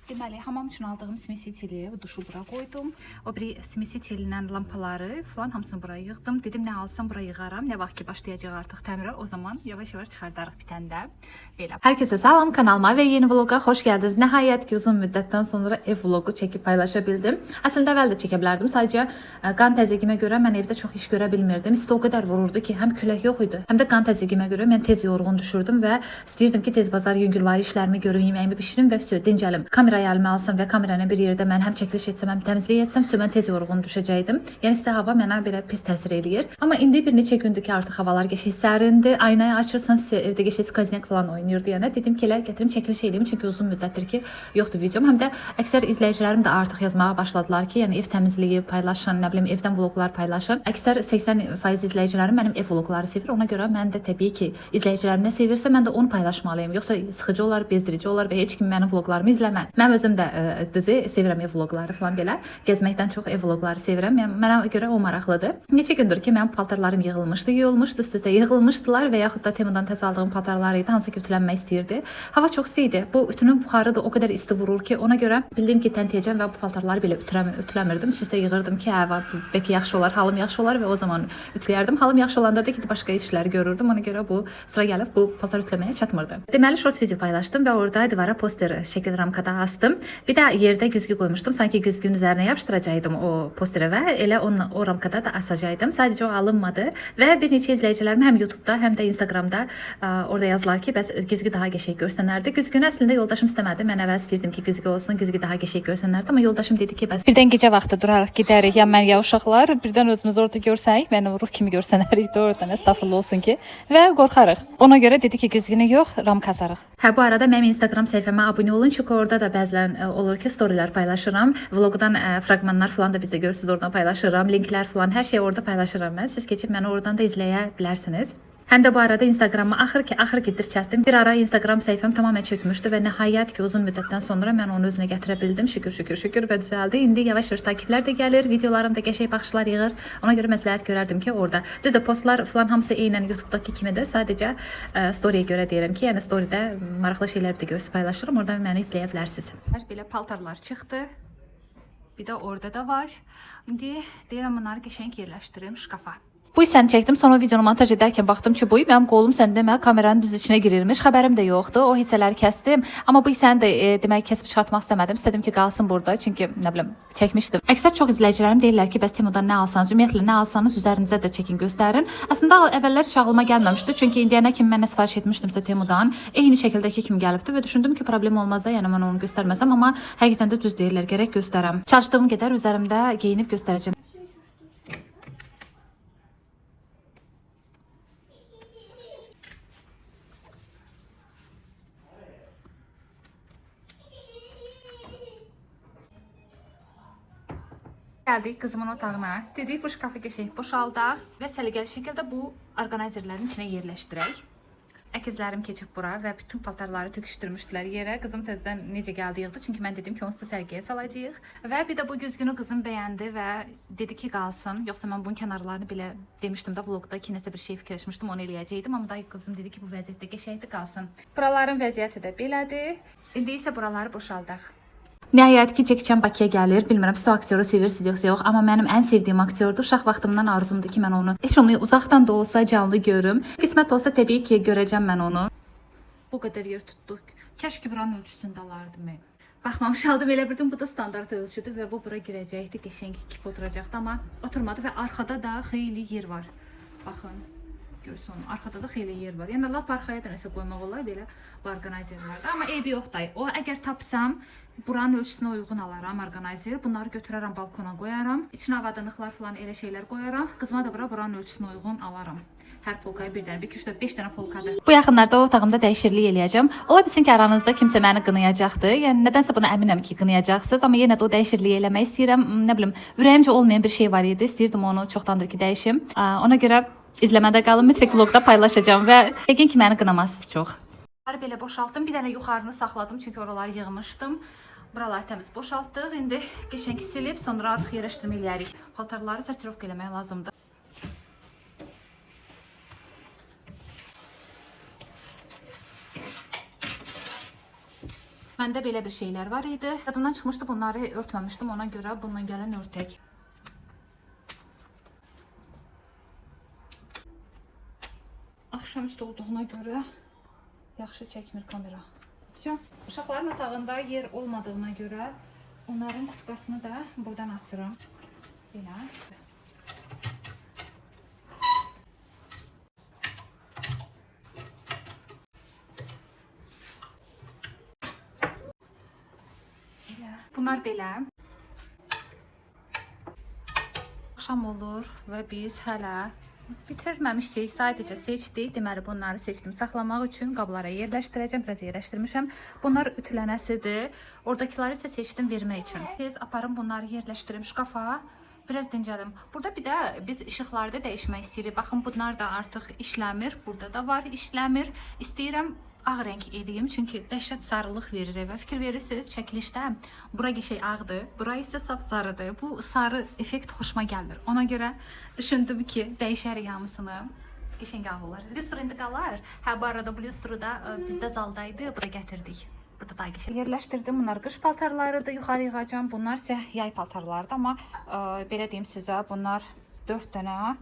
Deməli, hamam üçün aldığım Simi-City-li duşu bura qoydum. O biri Simi-City ilə lampaları falan hamısını buraya yığdım. Dedim, nə alsam buraya yığaram. Nə vaxt ki başlayacaq artıq təmirə, o zaman yavaş-yavaş çıxardarıq bitəndə. Belə. Herkese salam, kanalıma və yeni vloga xoş gəldiniz. Nəhayət ki, uzun müddətdən sonra ev vlogu çəkib paylaşa bildim. Əslində əvvəl də çəkə bilərdim. Sadəcə qan təzyiqimə görə mən evdə çox iş görə bilmirdim. İsti o qədər vururdu ki, həm külək yox idi, həm də qan təzyiqimə görə mən tez yorğun düşürdüm və istəyirdim ki, tez bazar yüngülvari işlərimi görüm, yeməyimi bişirim və dincəlim. Kamerayı əlimə alsam və kameranı bir yerdə mən həm çəkiliş etsəm, həm təmizlik etsəm, mən tez yorğun düşəcəydim. Yəni isti hava mənə belə pis təsir eləyir. Amma indi bir neçə gündür ki, artıq havalar qəşəng sərindir. Aynayı açırsam evdə qəşəng skvozyak falan oynayırdı. Yəni dedim ki, elə gətirim çəkiliş eləyim, çünki uzun müddətdir ki, yoxdur videom. Həm də əksər izləyicilərim də artıq yazmağa başladılar ki, yəni ev təmizliyi paylaşın, nə bilim evdən vloqlar paylaşın. Əksər 80% izləyicilərim mənim ev vloqları sevir. Ona görə mən də təbii ki, izləyicilərim nə sevirsə, mən də onu paylaşmalıyım. Yoxsa sıxıcı olar, bezdirici olar və heç kim mənim vloqlarımı izləməz. Mən özüm də düzü sevirəm ev vloqları falan belə. Gəzməkdən çox ev vloqları sevirəm. Yəni mənə görə o maraqlıdır. Neçə gündür ki, mənim paltarlarım yığılmışdı, yuyulmuşdu, üst-üstə yığılmışdılar və yaxud da Temudan təzə aldığım paltarlar idi, hansı ki ütülənmək istəyirdi. Hava çox isti idi. Bu ütünün buxarı da o qədər isti vurur ki, ona görə bildim ki, təntiyəcəm və bu paltarları belə ütüləmirdim. Üst-üstə yığırdım ki, hə, bəlkə yaxşı olar, halım yaxşı olar və o zaman ütüləyərdim. Halım yaxşı olanda da ki, başqa işlər görürdüm. Ona görə bu sıra gəlib bu paltar ütüləməyə çatmırdı. Deməli, shorts video paylaşdım və orada divara poster şəkil ramkada astım. Bir də yerdə güzgü qoymuşdum. Sanki güzgünün üzərinə yapışdıracaqdım o posterə və elə o ramkada da asacaqdım. Sadəcə o alınmadı və bir neçə izləyicilərim həm YouTube'da, həm də Instagramda orada yazdılar ki, bəs güzgü daha qəşəng görsənərdi. Güzgünü əslində yoldaşım istəmədi. Mən əvvəl istəyirdim ki, güzgü olsun, güzgü daha qəşəng görsənərdi, amma yoldaşım dedi ki, bəs birdən gecə vaxtı durarıq, gedərik, ya mən ya uşaqlar birdən özümüz orada görsənik, mənim ruh kimi görsənərik də oradan, estağfurullah olsun ki, və qorxarıq. Ona görə dedi ki, güzgünü yox, ramka asarıq. Hə, bu arada mənim Instagram səhifəmə abunə olun, çünki orada da bəzən olur ki, storylər paylaşıram. Vloqdan fraqmanlar falan da bizə görürsüz, oradan paylaşıram. Linklər falan, hər şey orada paylaşıram mən. Siz keçib məni oradan da izləyə bilərsiniz. Həm də bu arada Instagram'a axır ki dirçətdim. Bir ara Instagram səhifəm tamamilə çökmüşdü və nəhayət ki, uzun müddətdən sonra mən onu özünə gətirə bildim. Şükür və düzəldi. İndi yavaş-yavaş takiplər də gəlir, videolarımda qəşəng baxışlar yığır. Ona görə məsləhət görərdim ki, orada. Düzdür, postlar falan hamısı eynən YouTube'dakı kimidir. Sadəcə storyyə görə deyirəm ki, yəni storydə maraqlı şeylər də görürsüz, paylaşıram. Oradan məni izləyə bilərsiniz. Belə paltarlar çıxdı. Bir də orada da var. İndi deyirəm bunları qəşəng yerləşdirim şkafa. Bu hissəni çəkdim, sonra videonu montaj edərkən baxdım ki, bu mənim qolum sən demə kameranın düz içinə girirmiş. Xəbərim də yoxdur. O hissələri kəsdim. Amma bu hissəni də demək kəsib çıxartmaq istəmədim. İstədim ki, qalsın burada, çünki nə bilim, çəkmişdim. Əksər çox izləyicilərim deyirlər ki, bəs Temudan nə alsanız, ümumiyyətlə nə alsanız üzərinizə də çəkin, göstərin. Əslində əvvəllər heç ağlıma gəlməmişdi, çünki indiyənə kimi mən nə sifariş etmişdimsə Temudan, eyni şəkildəki kimi gəlibdi və düşündüm ki, problem olmaz da, yəni mən onu göstərməsəm, amma həqiqətən də düz deyirlər, gərək göstərəm. Çalışdığım qədər üzərimdə geyinib göstərəcəm. Gəldik qızımın otağına. Dedik bu şkafı qəşəng boşaldaq və səliqəli şəkildə bu orqanayzerlərin içinə yerləşdirək. Əkizlərim keçib bura və bütün paltarları töküşdürmüşdülər yerə. Qızım təzədən necə gəldi yığdı, çünki mən dedim ki, onsuz da sərgiyə salacağıq. Və bir də bu güzgünü qızım bəyəndi və dedi ki, qalsın. Yoxsa mən bunun kənarlarını belə demişdim də vlogda ki, nəsə bir şey fikirləşmişdim, onu eləyəcəkdim. Amma da qızım dedi ki, bu vəziyyətdə qəşəngdir, qalsın. Buraların vəziyyəti də belədir. İndi isə buraları boşaldaq. Nəhayət ki, Jackie Chan Bakıya gəlir. Bilmirəm, siz o aktyoru sevirsiniz yoxsa yox, amma mənim ən sevdiyim aktyordur. Uşaq vaxtımdan arzumdur ki, mən onu heç olmaya uzaqdan da olsa canlı görüm. Qismət olsa təbii ki, görəcəm mən onu. Bu qədər yer tutduq. Kəşke buranın ölçüsündə alardım. Baxmamış aldım, elə bildim bu da standart ölçüdür və bu bura girəcəkdi, qəşəng kip oturacaqdı, amma oturmadı və arxada da xeyli yer var. Baxın. Görsün, arxada da xeyli yer var. Yəni lap arxaya da nəsə qoymaq olar belə orqanayzerlərdə. Amma eybi yoxdur. O əgər tapsam, buranın ölçüsünə uyğun alaram orqanayzer. Bunları götürərəm balkona qoyaram. İçinə avadanlıqlar falan elə şeylər qoyaram. Qızıma da bura buranın ölçüsünə uyğun alaram. Hər polkaya bir dənə, 2, 3, 4, 5 dənə polkadır. Bu yaxınlarda otağımda dəyişiklik eləyəcəm. Ola bilsin ki, aranızda kimsə məni qınayacaqdır. Yəni nədənsə buna əminəm ki, qınayacaqsınız, amma yenə də o dəyişikliyi eləmək istəyirəm. Nə bilim, ürəyimcə olmayan bir şey var idi. İstəyirdim onu çoxdandır ki, dəyişim. Ona görə İzləmədə qalın, mütləq vlogda paylaşacağım və yəqin ki, məni qınamazsınız çox. Bunları belə boşaltdım, bir dənə yuxarını saxladım, çünki oraları yığmışdım. Buraları təmiz boşaltdıq, indi qəşəng silib, sonra artıq yerləşdirmə eləyərik. Paltarları sortirovka eləmək lazımdır. Məndə belə bir şeylər var idi. Yadımdan çıxmışdı, bunları örtməmişdim. Ona görə bununla gələn örtək. Axşamüstü olduğuna görə yaxşı çəkmir kamera. Uşaqların otağında yer olmadığına görə onların kutkasını da buradan asıram. Belə. Bunlar belə. Axşam olur və biz hələ bitirməmişik. Sadəcə seçdik. Deməli bunları seçdim saxlamaq üçün. Qablara yerləşdirəcəm. Biraz yerləşdirmişəm. Bunlar ütülənəsidir. Oradakiləri isə seçdim vermək üçün. Tez aparım bunları yerləşdirim şkafa. Biraz dincəlim. Burada bir də biz işıqları da dəyişmək istəyirik. Baxın bunlar da artıq işləmir. Burada da var işləmir. İstəyirəm ağ rəng eləyim, çünki dəhşət sarılıq verir evə. Fikir verirsiniz, çəkilişdə bura qəşəng ağdır, bura isə sapsarıdır. Bu sarı effekt xoşuma gəlmir. Ona görə düşündüm ki, dəyişərik hamısını. Qəşəng ağ olar. Lüstr indi qalar. Hə, bu arada bu lüstru da bizdə zaldaydı, bura gətirdik. Bu da daha qəşəng. Yerləşdirdim. Bunlar qış paltarlarıdır, yuxarı yığacam. Bunlar isə yay paltarlarıdır, amma belə deyim sizə, bunlar 4 dənə.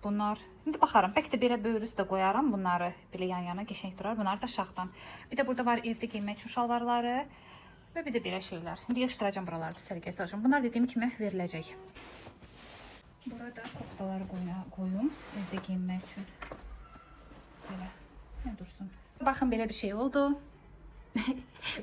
Bunlar, indi baxaram, bəlkə də belə böyür üstə qoyaram bunları, belə yan-yana qəşəng durar. Bunlar da şaxdan. Bir də burada var evdə geyinmək üçün şalvarları və bir də belə şeylər. İndi yığışdıracam buralarda, səliqəsi alacağım. Bunlar dediyim kimi veriləcək. Burada koftaları qoyum evdə geyinmək üçün. Belə, nə dursun. Baxın, belə bir şey oldu.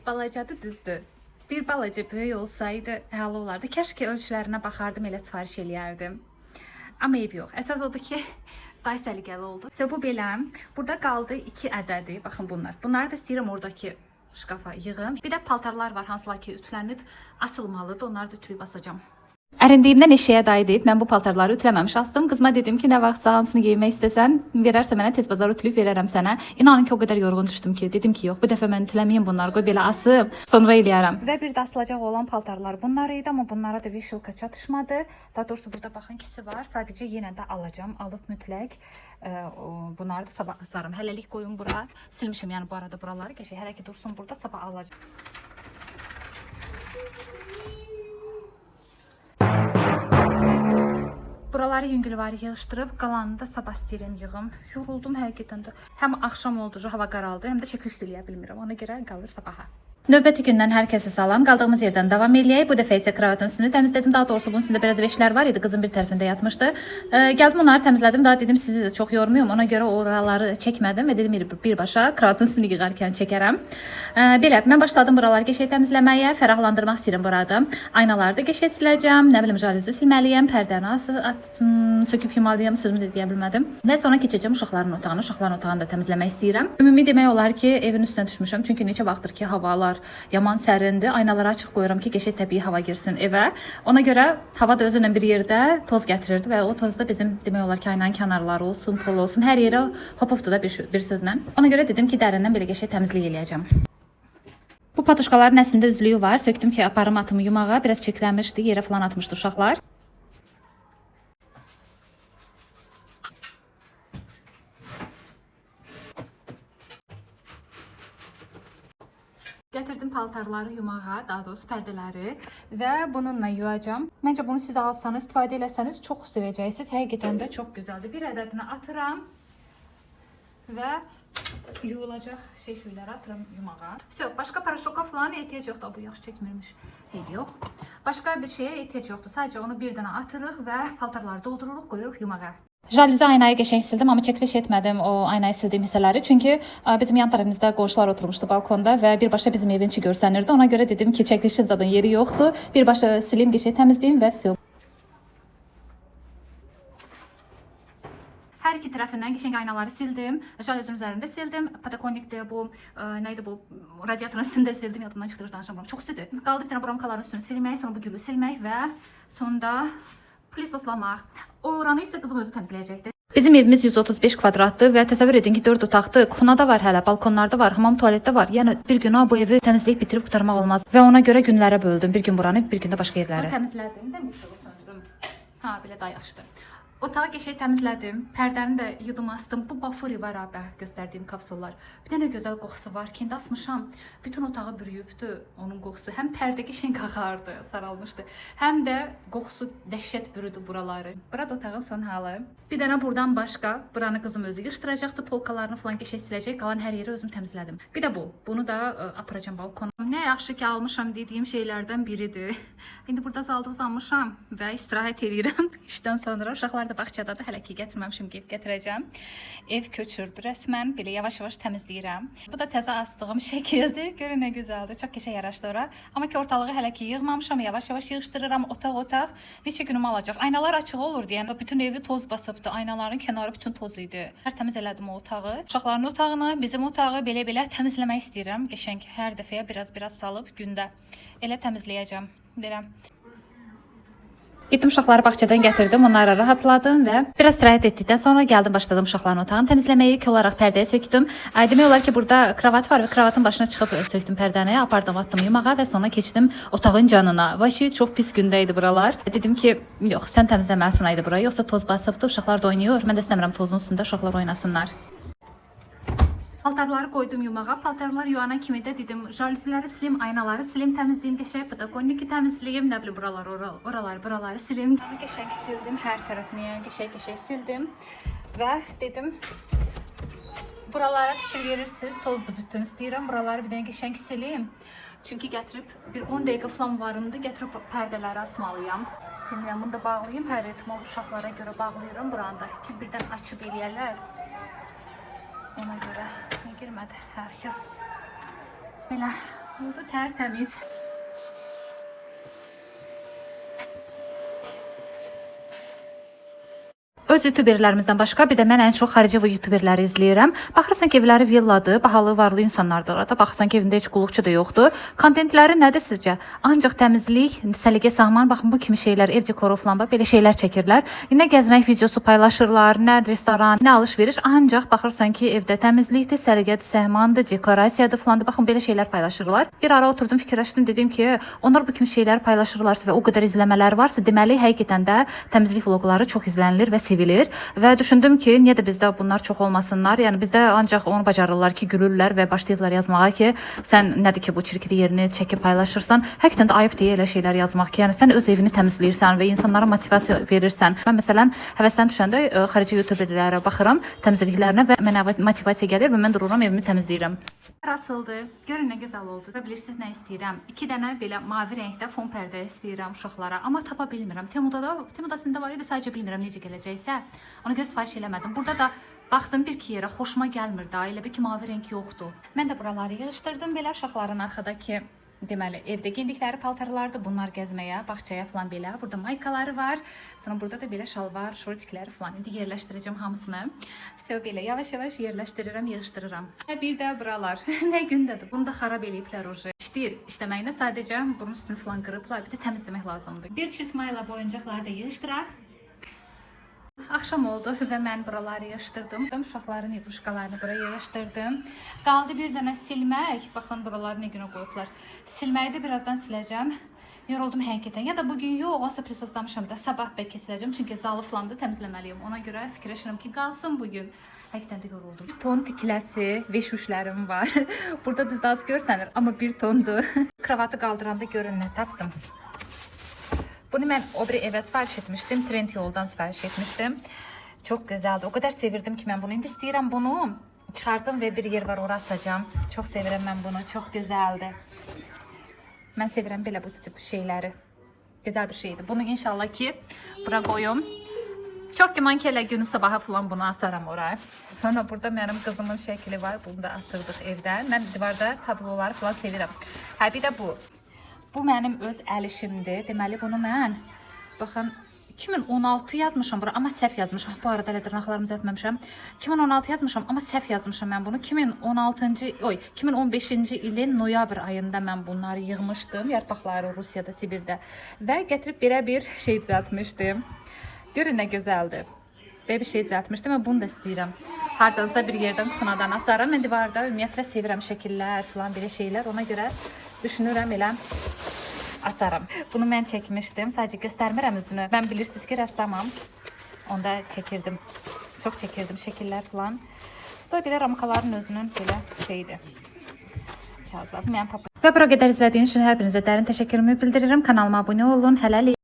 Balacadır, düzdür. Bir balaca böyük olsaydı əla olardı. Kəşke ölçülərinə baxardım, elə sifariş eləyərdim. Amma eyb yox. Əsas odur ki, daha səliqəli oldu. Bu belə. Burada qaldı 2 ədədi. Baxın bunlar. Bunları da istəyirəm oradakı şkafa yığım. Bir də paltarlar var, hansılar ki ütülənib asılmalıdır. Onları da ütülüyüb asacağım. Ərindiyimdən eşeğə dayı deyib, mən bu paltarları ütüləməmiş astım. Qızma dedim ki, nə vaxtsa hansını geymək istəsən, verərsə mənə tez bazar ütülüb verərəm sənə. İnanın ki, o qədər yorğun düşdüm ki, dedim ki, yox, bu dəfə mən ütüləməyim bunları, qoy belə asım, sonra eləyərəm. Və bir də asılacaq olan paltarlar bunlar idi, amma bunlara da vişilka çatışmadı. Daha doğrusu burada baxın ikisi var. Sadəcə yenə də alacağım, alıb mütləq. Bunları da sabah asarım. Hələlik qoyun bura. Silmişim yəni bu arada buraları. Qəşəng hələ ki dursun burada, sabah alacağım. Buraları yüngülvari yığışdırıb, qalanını da sabah istəyirəm yığım. Yoruldum həqiqətən də. Həm axşam oldu, hava qaraldı, həm də çəkiliş eləyə bilmirəm. Ona görə qalır sabaha. Növbəti gündən hər kəsə salam. Qaldığımız yerdən davam eləyək. Bu dəfə isə kravatın üstünü təmizlədim. Daha doğrusu bunun üstündə biraz veşlər var idi. Qızım bir tərəfində yatmışdı. Gəldim onları təmizlədim. Daha dedim sizi də çox yormuyum. Ona görə oraları çəkmədim və dedim birbaşa kravatın üstünü yığarkən çəkərəm. Belə, mən başladım buraları qəşəng təmizləməyə. Fəraqlandırmaq istəyirəm burada. Aynaları da qəşəng siləcəm. Nə bilim, jaluzi silməliyəm. Pərdəni söküb yumalıyam. Sözümü də deyə bilmədim. Və sonra keçəcəm uşaqların otağını. Uşaqların otağını da təmizləmək istəyirəm. Ümumi demək olar ki, evin üstünə düşmüşəm. Çünki neçə vaxtdır ki, havalar yaman sərindir. Aynaları açıq qoyuram ki, qəşəng təbii hava girsin evə. Ona görə hava da özünlə bir yerdə toz gətirirdi və o toz da bizim demək olar ki, aynanın kənarları olsun, pol olsun, hər yerə hopufdu da bir sözlə. Ona görə dedim ki, dərindən belə qəşəng təmizlik eləyəcəm. Bu patuşkaların əslində üzlüyü var. Söktüm ki, aparım atımı yumağa. Biraz çirklənmişdi, yerə falan atmışdı uşaqlar. Gətirdim paltarları yumağa, daha doğrusu pərdələri və bununla yuyacağım. Məncə bunu siz alsanız, istifadə eləsəniz çox sevəcəksiniz. Həqiqətən də çox gözəldir. Bir ədədini atıram və yuyulacaq şeyləri atıram yumağa. Başqa paraşoka falan ehtiyac yoxdur. Bu yaxşı çəkmirmiş. Heç yox. Başqa bir şeyə ehtiyac yoxdur. Sadəcə onu bir dənə atırıq və paltarları doldururuq, qoyuruq yumağa. Jaluzi aynayı qəşəng sildim, amma çəkiliş etmədim o aynayı sildiyim hissələri. Çünki bizim yan tərəfimizdə qonşular oturmuşdu balkonda və birbaşa bizim evin içi görsənirdi. Ona görə dedim ki, çəkilişin zaten yeri yoxdur. Birbaşa silim, qəşəng təmizləyim və vəsə. Hər iki tərəfindən qəşəng aynaları sildim. Jaluzinin üzərində sildim. Patakonikdə bu, neydi bu, radiatorun üstündə sildim. Yadımdan çıxdırır, danışamıram. Çox istidir. Qaldı bir dənə bronkaların üstünü silmək, sonra bu gülü silmək və sonda plisoslamaq. Oranı isə qızım özü təmizləyəcəkdir. Bizim evimiz 135 kvadratdır və təsəvvür edin ki, 4 otaqdır. Kuxnada var hələ, balkonlarda var, hamam tualetdə var. Yəni bir gün bu evi təmizləyib bitirib qurtarmaq olmaz. Və ona görə günlərə böldüm. Bir gün buranı, bir gün də başqa yerləri. Təmizlədim, də işığı söndürüm. Ha, belə daha yaxşıdır. Otağı qəşəng təmizlədim. Pərdəni də yudum astım. Bu Bafuri var abi göstərdiyim kapsullar. Bir dənə gözəl qoxusu var. Kendi asmışam. Bütün otağı bürüyübdü onun qoxusu. Həm pərdə qəşəng ağardı, saralmışdı. Həm də qoxusu dəhşət bürüdü buraları. Burada otağın son halı. Bir dənə buradan başqa, buranı qızım özü yığışdıracaqdı. Polkalarını falan qəşəng siləcək. Qalan hər yeri özüm təmizlədim. Bir də bu. Bunu da aparacağam balkona. Nə yaxşı ki almışam dediyim şeylərdən biridir. İndi burada zalda uzanmışam və istirahət edirəm. İşdən sonra uşaqlar da bağçadadır. Hələ ki gətirməmişim, gətirəcəm. Ev köçürdü rəsmən. Belə yavaş-yavaş təmizləyirəm. Bu da təzə astığım şəkildir. Görün nə gözəldir. Çox qəşəng yaraşdı ora. Amma ki ortalığı hələ ki yığmamışam. Yavaş-yavaş yığışdırıram otaq-otaq. Neçə günüm alacaq. Aynalar açıq olur deyən. Bütün evi toz basıbdı. Aynaların kənarı bütün toz idi. Hər təmiz elədim o otağı. Uşaqların otağını, bizim otağı belə-belə təmizləmək istəyirəm. Qəşəng hər dəfəyə biraz salıb gündə elə təmizləyəcəm. Belə. Getdim uşaqları bağçadan gətirdim, onları rahatladım və biraz istirahət etdikdən sonra gəldim başladım uşaqların otağını təmizləməyə. İlk olaraq pərdəyə sökdüm. Demək olar ki, burada kravat var və kravatın başına çıxıb sökdüm pərdəni, apardım, atdım yumağa və sonra keçdim otağın canına. Vəşi çox pis gündə idi buralar. Dedim ki, yox, sən təmizləməlisən aydı burayı, yoxsa toz basıbdı, uşaqlar da oynayır. Mən də istəmirəm tozun üstündə uşaqlar oynasınlar. Paltarları qoydum yumağa. Paltarlar yuyana kimi də dedim, jalüziləri silim, aynaları silim, təmizləyim, qəşəng podokonniki təmizləyim, nə bilim buraları silim. Qəşəng sildim, hər tərəfini qəşəng sildim və dedim, buralara fikir verirsiniz, tozdu bütün istəyirəm, buraları bir dənə qəşəng silim. Çünki gətirib bir 10 dəqiqə falan varımdı, gətirib pərdələri asmalıyam. Silməyəm, bunu da bağlayayım, hər ritmi uşaqlara görə bağlayıram buranda ki, birdən açıb eləyərlər. Ona görə girmədi. Həvşə. Belə oldu tərtəmiz. Öz youtuberlərimizdən başqa bir də mən ən çox xarici youtuberləri izləyirəm. Baxırsan ki, evləri villadır, bahalı, varlı insanlardır orada. Baxırsan ki, evində heç qulluqçu da yoxdur. Kontentləri nədir sizcə? Ancaq təmizlik, səliqə sağman, baxın bu kimi şeylər, ev dekoru falan belə şeylər çəkirlər. Nə gəzmək videosu paylaşırlar, nə restoran, nə alış-veriş. Ancaq baxırsan ki, evdə təmizlikdir, səliqədir, səhmandır, dekorasiyadır falan. Baxın belə şeylər paylaşırlar. Bir ara oturdum, fikirləşdim, dedim ki, onlar bu kimi şeyləri paylaşırlarsa və o qədər izləmələri varsa, deməli həqiqətən də təmizlik vloqları çox izlənilir və sevilir. Və düşündüm ki, niyə də bizdə bunlar çox olmasınlar? Yəni bizdə ancaq onu bacarırlar ki, gülürlər və başlayırlar yazmağa ki, sən nədir ki, bu çirkli yerini çəkib paylaşırsan? Həqiqətən də ayıb deyə elə şeylər yazmaq ki, yəni sən öz evini təmizləyirsən və insanlara motivasiya verirsən. Mən məsələn həvəsdən düşəndə xarici youtuberlərə baxıram, təmizliklərinə və mənə motivasiya gəlir və mən dururam, evimi təmizləyirəm. Asıldı. Görün nə gözəl oldu. Bilirsiniz nə istəyirəm? 2 dənə belə mavi rəngdə fon pərdə istəyirəm uşaqlara, amma tapa bilmirəm. Temudasında var idi, sadəcə bilmirəm necə gələcəksə. Ona görə sifariş eləmədim. Burada da baxdım bir-iki yerə xoşuma gəlmir da, elə bir ki mavi rəng yoxdur. Mən də buraları yığışdırdım belə uşaqların arxadakı deməli evdə geyindikləri paltarlardır. Bunlar gəzməyə, bağçaya falan belə. Burada maykaları var. Sonra burada da belə şalvar, şortikləri falan. İndi yerləşdirəcəm hamısını. Все belə yavaş-yavaş yerləşdirirəm, yığışdırıram. Bir də buralar. Nə gündədir. Bunu da xarab eləyiblər oje. İşləyir. İşləməyinə sadəcə burun üstünü falan qırıblar. Bir də təmizləmək lazımdır. Bir çırpmayla bu oyuncaqları da yığışdıraq. Axşam oldu və mən buraları yığışdırdım. Uşaqların iqruşkalarını buraya yığışdırdım. Qaldı bir dənə silmək. Baxın buraları nə günə qoyublar. Silməyi də birazdan siləcəm. Yoruldum həqiqətən. Ya da bugün yox, olsa prisoslamışam da sabah bəlkə siləcəm. Çünki zalı falan da təmizləməliyim. Ona görə fikirləşirəm ki, qalsın bugün. Həqiqətən də yoruldum. Ton tikiləsi, veşuşlarım var. Burada düzdə az görsənir, amma bir tondur. Kravatı qaldıranda görün nə tapdım. Bunu mən o bir evə sifariş etmişdim. Trendyoldan sifariş etmişdim. Çox gözəldir. O qədər sevirdim ki mən bunu. İndi istəyirəm bunu. Çıxardım və bir yer var, ora asacağım. Çox sevirəm mən bunu. Çox gözəldir. Mən sevirəm belə bu tip şeyləri. Gözəl bir şeydir. Bunu inşallah ki bura qoyum. Çox güman ki elə günü sabaha falan bunu asaram oraya. Sonra burada mənim qızımın şəkli var. Bunu da asırdıq evdən. Mən divarda tabloları falan sevirəm. Hə, bir də bu. Bu mənim öz əl işimdir. Deməli bunu mən baxın 2016 yazmışam bura, amma səhv yazmışam. Bu arada elə dırnaqlarımı düzəltməmişəm. 2016 yazmışam, amma səhv yazmışam mən bunu. 2015-ci ilin noyabr ayında mən bunları yığmışdım. Yarpaqları Rusiyada, Sibirdə və gətirib bir şey düzəltmişdim. Görün nə gözəldir. Və bir şey düzəltmişdim və bunu da istəyirəm. Hardansa bir yerdən kuxunadan asaram. Mən divarda ümumiyyətlə sevirəm şəkillər falan belə şeylər. Ona görə düşünürəm elə asarım. Bunu mən çəkmişdim. Sadəcə göstərmirəm üzünü. Mən bilirsiniz ki, rəssamam. Onda çəkirdim. Çox çəkirdim şəkillər falan. Bu da belə ramkaların özünün belə şeyidir. Kağızlar. Bu mənim papağım. Və bura qədər izlədiyiniz üçün hər birinizə dərin təşəkkürümü bildirirəm. Kanalıma abunə olun. Hələlik.